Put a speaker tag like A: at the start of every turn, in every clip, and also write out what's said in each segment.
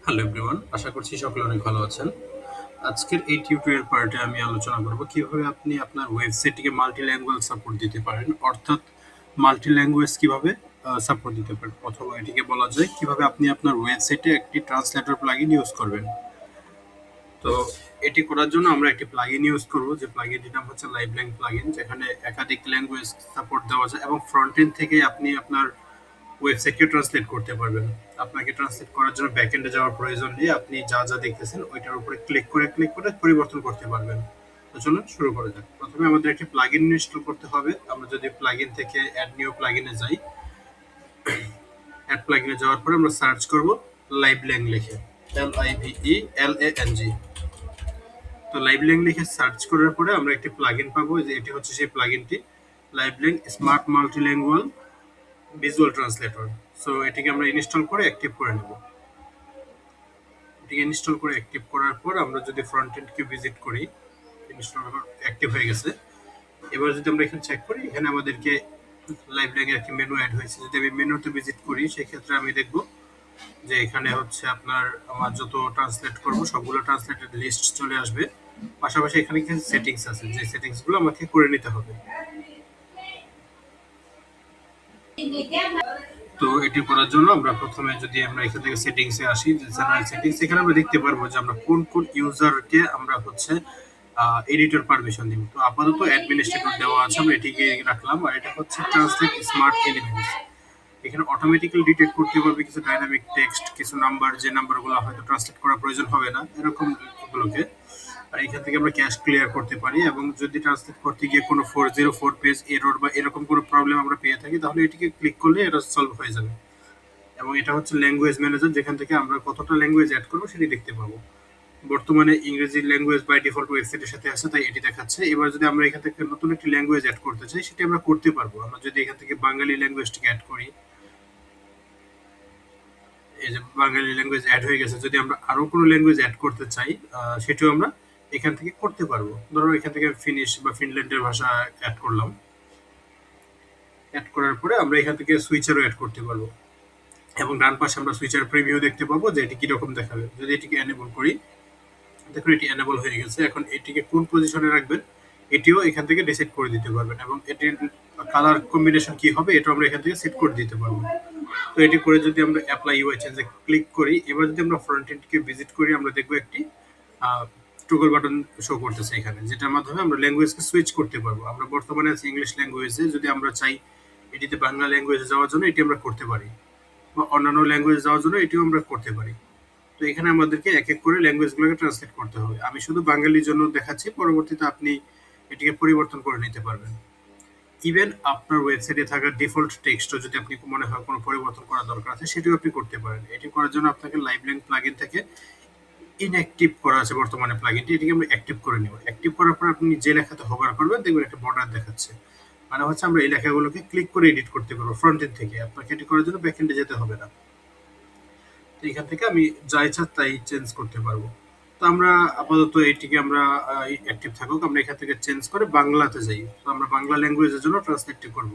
A: Hello everyone, আশা করছি সকলে অনেক ভালো আছেন। আজকের এই টিউটোরিয়াল পার্টে আমি আলোচনা করব কিভাবে আপনি আপনার ওয়েবসাইটটিকে মাল্টি ল্যাঙ্গুয়েজ সাপোর্ট দিতে পারেন, অর্থাৎ মাল্টি ল্যাঙ্গুয়েজ কিভাবে সাপোর্ট দিতে পারেন, অথবা এটিকে বলা যায় কিভাবে আপনি আপনার ওয়েবসাইটে একটি ট্রান্সলেটর প্লাগইন ইউজ করবেন। তো এটি করার জন্য আমরা একটি প্লাগইন ইউজ করব, যে প্লাগইনটির নাম হচ্ছে লাইভল্যাং প্লাগইন, যেখানে একাধিক ল্যাঙ্গুয়েজ সাপোর্ট দেওয়া যায় এবং ফ্রন্ট এন্ড থেকে আপনি আপনার ওয়েবসাইটকে ট্রান্সলেট করতে পারবেন। আপনাকে ট্রান্সলেট করার জন্য ব্যাকএন্ডে যাওয়ার প্রয়োজন নেই, আপনি যা যা দেখতেছেন ওইটার উপরে ক্লিক করে পরিবর্তন করতে পারবেন। তো চলুন শুরু করা যাক। প্রথমে আমাদের একটি প্লাগইন ইনস্টল করতে হবে। আমরা যদি প্লাগইন থেকে অ্যাড নিউ প্লাগইনে যাই, অ্যাড প্লাগইনে যাওয়ার পরে আমরা সার্চ করব লাইভল্যাং লিখে, LIVELANG। তো লাইভল্যাং লিখে সার্চ করার পরে আমরা একটি প্লাগইন পাবো, যে এটি হচ্ছে সেই প্লাগইনটি, LiveLang smart multilingual visual translator. So এটিকে আমরা ইনস্টল করে অ্যাক্টিভ করে নেব। এটিকে ইনস্টল করে অ্যাক্টিভ করার পর আমরা যদি ফ্রন্ট এন্ডকে ভিজিট করি, ইনস্টল অ্যাক্টিভ হয়ে গেছে। এবার যদি আমরা এখানে চেক করি, এখানে আমাদেরকে লাইভল্যাং এর একটি মেনু অ্যাড হয়েছে। যদি আমি মেনুতে ভিজিট করি, সেক্ষেত্রে আমি দেখব যে এখানে হচ্ছে আপনার আমার যত ট্রান্সলেট করব সবগুলো ট্রান্সলেটেড লিস্ট চলে আসবে। পাশাপাশি এখানে কিছু সেটিংস আছে, যে সেটিংসগুলো আমাকে করে নিতে হবে। তো এটি করার জন্য আমরা প্রথমে যদি আমরা এখান থেকে সেটিংসে আসি, যে জেনারেল সেটিংস, এখানে আমরা দেখতে পারবো যে আমরা কোন কোন ইউজারকে আমরা হচ্ছে এডিটর পারমিশন দিব। তো আপাতত অ্যাডমিনিস্ট্রেটর দেওয়া আছে, আমরা এটিকে রাখলাম। আর এটা হচ্ছে ট্রান্সলেট স্মার্ট এলিমেন্টস। এখানে অটোমেটিক্যালি ডিটেক্ট করতে পারবে কিছু ডাইনামিক টেক্সট, কিছু নাম্বার, যে নাম্বারগুলো হয়তো ট্রান্সলেট করার প্রয়োজন হবে না, এরকম গুলোকে। আর এখান থেকে আমরা ক্যাশ ক্লিয়ার করতে পারি, এবং যদি ট্রান্সলেট করতে গিয়ে কোনো 404 পেজ এরর বা এরকম কোনো প্রবলেম আমরা পেয়ে থাকি, তাহলে এটিকে ক্লিক করলে এটা সলভ হয়ে যাবে। এবং এটা হচ্ছে ল্যাঙ্গুয়েজ ম্যানেজার, যেখান থেকে আমরা কতটা ল্যাঙ্গুয়েজ অ্যাড করবো সেটি দেখতে পাবো। বর্তমানে ইংরেজি ল্যাঙ্গুয়েজ বাই ডিফল্ট ওয়েবসাইটের সাথে আছে, তাই এটি দেখাচ্ছে। এবার যদি আমরা এখান থেকে নতুন একটি ল্যাঙ্গুয়েজ অ্যাড করতে চাই, সেটি আমরা করতে পারবো। আমরা যদি এখান থেকে বাঙালি ল্যাঙ্গুয়েজটিকে অ্যাড করি, এই যে বাঙালি ল্যাঙ্গুয়েজ অ্যাড হয়ে গেছে। যদি আমরা আরো কোনো ল্যাঙ্গুয়েজ অ্যাড করতে চাই, সেটিও আমরা এখান থেকে করতে পারবো। ধরো এখান থেকে ফিনিশ বা ফিনল্যান্ডের ভাষা অ্যাড করলাম। অ্যাড করার পরে আমরা এখান থেকে সুইচারও অ্যাড করতে পারবো, এবং ডান পাশে আমরা সুইচার প্রিভিউ দেখতে পাবো যে এটি কিরকম দেখাবে। যদি এটিকে এনেবল করি, দেখুন এটি এনেবল হয়ে গেছে। এখন এটিকে কোন পজিশনে রাখবেন এটিও এখান থেকে ডিসাইড করে দিতে পারবেন, এবং এটির কালার কম্বিনেশন কি হবে এটাও আমরা এখান থেকে সেট করে দিতে পারবো। তো এটি করে যদি আমরা অ্যাপ্লাই ইউআই চেঞ্জে ক্লিক করি, এবার যদি আমরা ফ্রন্ট এন্ডকে ভিজিট করি, আমরা দেখবো একটি টগল বাটন শো করতেছে এখানে, যেটার মাধ্যমে আমরা ল্যাঙ্গুয়েজকে সুইচ করতে পারবো। আমরা বর্তমানে আছি ইংলিশ ল্যাঙ্গুয়েজে, যদি আমরা চাই এটিতে বাংলা ল্যাঙ্গুয়েজে যাওয়ার জন্য এটি আমরা করতে পারি, বা অন্যান্য ল্যাঙ্গুয়েজ যাওয়ার জন্য এটিও আমরা করতে পারি। তো এখানে আমাদেরকে এক এক করে ল্যাঙ্গুয়েজগুলোকে ট্রান্সলেট করতে হবে। আমি শুধু বাঙালির জন্য দেখাচ্ছি, পরবর্তীতে আপনি এটিকে পরিবর্তন করে নিতে পারবেন। ইভেন আপনার ওয়েবসাইটে থাকা ডিফল্ট টেক্সটও যদি আপনি মনে হয় কোনো পরিবর্তন করা দরকার আছে, সেটিও আপনি করতে পারেন। এটি করার জন্য আপনাকে লাইভল্যাং প্লাগইন থেকে ইনঅ্যাক্টিভ করা আছে বর্তমানে প্লাগইনটি, এটিকে আমরা অ্যাক্টিভ করে নেব। অ্যাক্টিভ করার পর আপনি যে লেখাতে হোভার করবেন, দেখবেন একটা বর্ডার দেখাচ্ছে, মানে হচ্ছে আমরা এই লেখাগুলোকে ক্লিক করে এডিট করতে পারবো ফ্রন্ট এন্ড থেকে। আপনাকে এটি করার জন্য ব্যাক এন্ডে যেতে হবে না। তো এখান থেকে আমি যা ইচ্ছা তাই চেঞ্জ করতে পারবো। তো আমরা আপাতত এটিকে আমরা অ্যাক্টিভ থাকুক, আমরা এখান থেকে চেঞ্জ করে বাংলাতে যাই। তো আমরা বাংলা ল্যাঙ্গুয়েজের জন্য ট্রান্সলেটটি করব।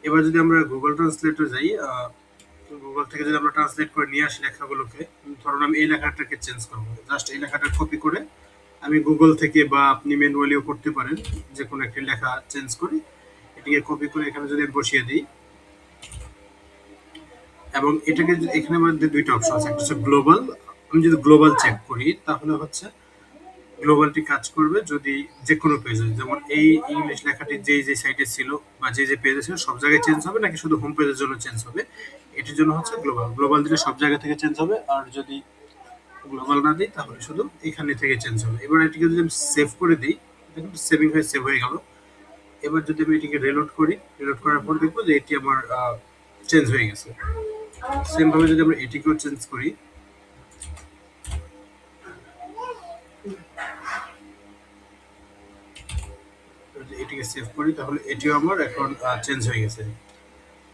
A: এবার যদি আমরা গুগল ট্রান্সলেটে যাই, গুগল থেকে যদি আমরা ট্রান্সলেট করে নিয়ে আসি লেখাগুলোকে, ধরুন আমি এই লেখাটাকে চেঞ্জ করবো, জাস্ট এই লেখাটা কপি করে আমি গুগল থেকে, বা আপনি ম্যানুয়ালিও করতে পারেন, যে কোনো একটি লেখা চেঞ্জ করে এটিকে কপি করে এখানে যদি বসিয়ে দিই, এবং এটাকে এখানে আমাদের দুইটা অপশন আছে, একটা হচ্ছে গ্লোবাল। আমি যদি গ্লোবাল চেক করি, তাহলে হচ্ছে গ্লোবালটি কাজ করবে যদি যে কোনো পেজে, যেমন এই ইংলিশ লেখাটি যে যে সাইটে ছিল বা যে যে পেজে ছিল সব জায়গায় চেঞ্জ হবে, নাকি শুধু হোম পেজের জন্য চেঞ্জ হবে। এটির জন্য হচ্ছে গ্লোবাল। গ্লোবাল দিলে সব জায়গা থেকে চেঞ্জ হবে, আর যদি গ্লোবাল না দিই তাহলে শুধু এখানে থেকে চেঞ্জ হবে। এবার এটিকে যদি আমি সেভ করে দিই, দেখুন সেভিং হয়ে সেভ হয়ে গেল। এবার যদি আমি এটিকে রিলোড করি, রিলোড করার পর দেখবো যে এটি আমার চেঞ্জ হয়ে গেছে। সেম ভাবে যদি আমরা এটিকেও চেঞ্জ করি, এটিকে সেভ করি, তাহলে এটিও আমার এখন চেঞ্জ হয়ে গেছে।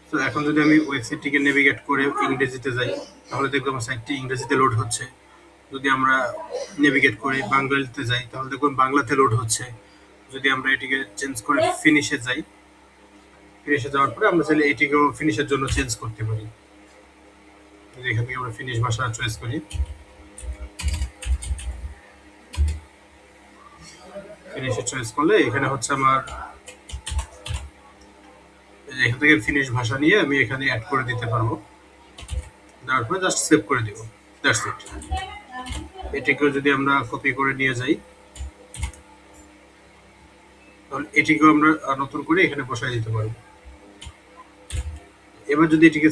A: তো এখন যদি আমি ওয়েবসাইটটিকে নেভিগেট করে ইংরেজিতে যাই, তাহলে দেখবো আমার সাইটটি ইংরেজিতে লোড হচ্ছে। যদি আমরা নেভিগেট করে বাংলাতে যাই, তাহলে দেখুন বাংলাতে লোড হচ্ছে। যদি আমরা এটিকে চেঞ্জ করে ফিনিশে যাই, ফিনিশে যাওয়ার পরে আমরা চাইলে এটিকেও ফিনিশের জন্য চেঞ্জ করতে পারি। এখান থেকে আমরা ফিনিশ ভাষা চয়েস করি, ফিনিশে চয়েস করলে এখানে হচ্ছে আমার এখান থেকে ফিনিশ ভাষা নিয়ে আমি এখানে অ্যাড করে দিতে পারবো। দেওয়ার পরে জাস্ট সেভ করে দিব। That's it. এটিকেও যদি আমরা কপি করে নিয়ে যাই, তাহলে এটিকেও আমরা নতুন করে এখানে বসায় দিতে পারবো। এবার যদি এটিকে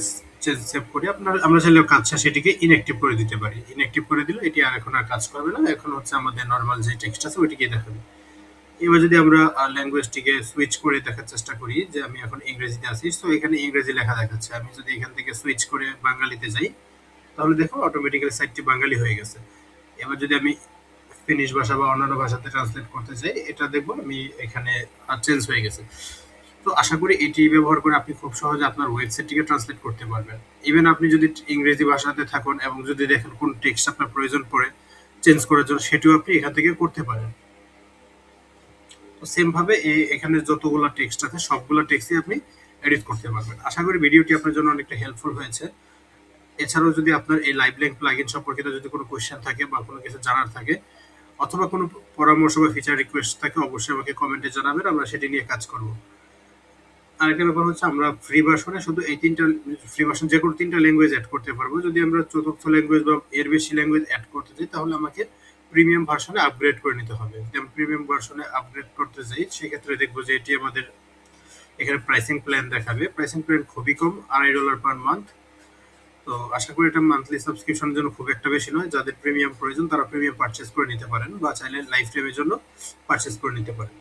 A: সেভ করি, আমরা চাইলে কাজটা সেটিকে ইনঅ্যাক্টিভ করে দিতে পারি। ইনঅ্যাক্টিভ করে দিলে এটি আর এখন আর কাজ করবে না। এখন হচ্ছে আমাদের নরমাল যে টেক্সট আছে ওইটিকে দেখাবে। এবার যদি আমরা ল্যাঙ্গুয়েজটিকে সুইচ করে দেখার চেষ্টা করি যে আমি এখন ইংরেজিতে আছি, তো এখানে ইংরেজি লেখা দেখাচ্ছে। আমি যদি এখান থেকে সুইচ করে বাঙালিতে যাই, তাহলে দেখো অটোমেটিক্যালি সাইটটি বাঙালি হয়ে গেছে। এবার যদি আমি ফিনিশ ভাষা বা অন্যান্য ভাষাতে ট্রান্সলেট করতে চাই, এটা দেখবো আমি এখানে চেঞ্জ হয়ে গেছে। তো আশা করি এটি ব্যবহার করে আপনি খুব সহজে আপনার ওয়েবসাইটটিকে ট্রান্সলেট করতে পারবেন। ইভেন আপনি যদি ইংরেজি ভাষাতে থাকুন এবং যদি দেখেন কোন টেক্সট আপনার প্রয়োজন পড়ে চেঞ্জ করার জন্য, সেটিও আপনি এখান থেকে করতে পারেন। তো সেম ভাবে এখানে যতগুলো টেক্সট আছে সবগুলো টেক্সটই আপনি এডিট করতে পারবেন। আশা করি ভিডিওটি আপনার জন্য অনেকটা হেল্পফুল হয়েছে। এছাড়াও যদি আপনার এই লাইভলিঙ্ক প্লাগইন সম্পর্কিত যদি কোনো কোয়েশ্চেন থাকে বা কোনো কিছু জানার থাকে অথবা কোনো পরামর্শ বা ফিচার রিকোয়েস্ট থাকে, অবশ্যই আমাকে কমেন্টে জানাবেন, আমরা সেটি নিয়ে কাজ করব। আরেকটা ব্যাপার হচ্ছে আমরা ফ্রি ভার্সনে শুধু এই তিনটা ফ্রি ভার্সন যে কোনো তিনটা ল্যাঙ্গুয়েজ অ্যাড করতে পারবো। যদি আমরা চতুর্থ ল্যাঙ্গুয়েজ বা এর বেশি ল্যাঙ্গুয়েজ অ্যাড করতে চাই, তাহলে আমাকে প্রিমিয়াম ভার্সনে আপগ্রেড করে নিতে হবে। যদি আমি প্রিমিয়াম ভার্সনে আপগ্রেড করতে চাই, সেক্ষেত্রে দেখবো যে এটি আমাদের এখানে প্রাইসিং প্ল্যান দেখাবে। প্রাইসিং প্ল্যান খুবই কম, $2.5 পার মান্থ। তো আশা করি এটা মান্থলি সাবস্ক্রিপশনের জন্য খুব একটা বেশি নয়। যাদের প্রিমিয়াম প্রয়োজন তারা প্রিমিয়াম পারচেজ করে নিতে পারেন বা চাইলে লাইফ টাইমের জন্য পারচেজ করে নিতে পারেন।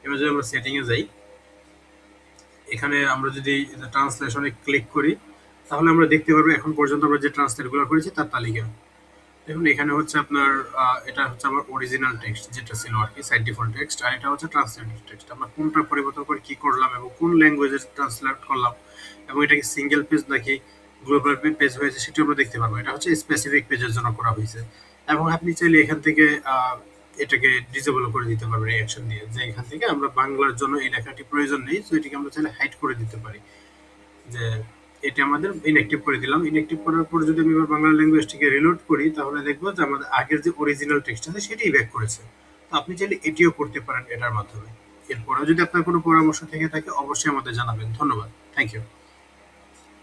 A: এবার যদি আমরা সেটিংয়ে যাই, এখানে আমরা যদি ট্রান্সলেশনে ক্লিক করি, তাহলে আমরা দেখতে পারবো এখন পর্যন্ত আমরা যে ট্রান্সলেটগুলো করেছি তার তালিকা। দেখুন এখানে হচ্ছে আপনার এটা হচ্ছে আমার অরিজিনাল টেক্সট যেটা ছিল আর কি, সাইড ডিফল্ট টেক্সট, আর এটা হচ্ছে ট্রান্সলেটেড টেক্সট। আমরা কোনটা পরিবর্তন করে কি করলাম এবং কোন ল্যাঙ্গুয়েজে ট্রান্সলেট করলাম এবং এটা কি সিঙ্গেল পেজ নাকি গ্লোবাল পেজ হয়েছে সেটা আমরা দেখতে পারবো। এটা হচ্ছে স্পেসিফিক পেজের জন্য করা হয়েছে। এবং আপনি চাইলে এখান থেকে এটাকে ডিসেবল করে দিতে পারবেন এই অ্যাকশন দিয়ে, যে এখান থেকে আমরা বাংলার জন্য এই লেখাটি প্রয়োজন নেই, তো এটাকে আমরা চাইলে হাইড করে দিতে পারি। যে এটা আমাদের ইনঅ্যাক্টিভ করে দিলাম। ইনঅ্যাক্টিভ করার পর যদি আমি এবার বাংলা ল্যাঙ্গুয়েজটিকে রিলোড করি, তাহলে দেখবো যে আমাদের আগের যে অরিজিনাল টেক্সট আছে সেটাই ব্যাক করেছে। তো আপনি চাইলে এটিও করতে পারেন এটার মাধ্যমে। এরপরেও যদি আপনার কোনো পরামর্শ থেকে থাকে অবশ্যই আমাদের জানাবেন। ধন্যবাদ। Thank you.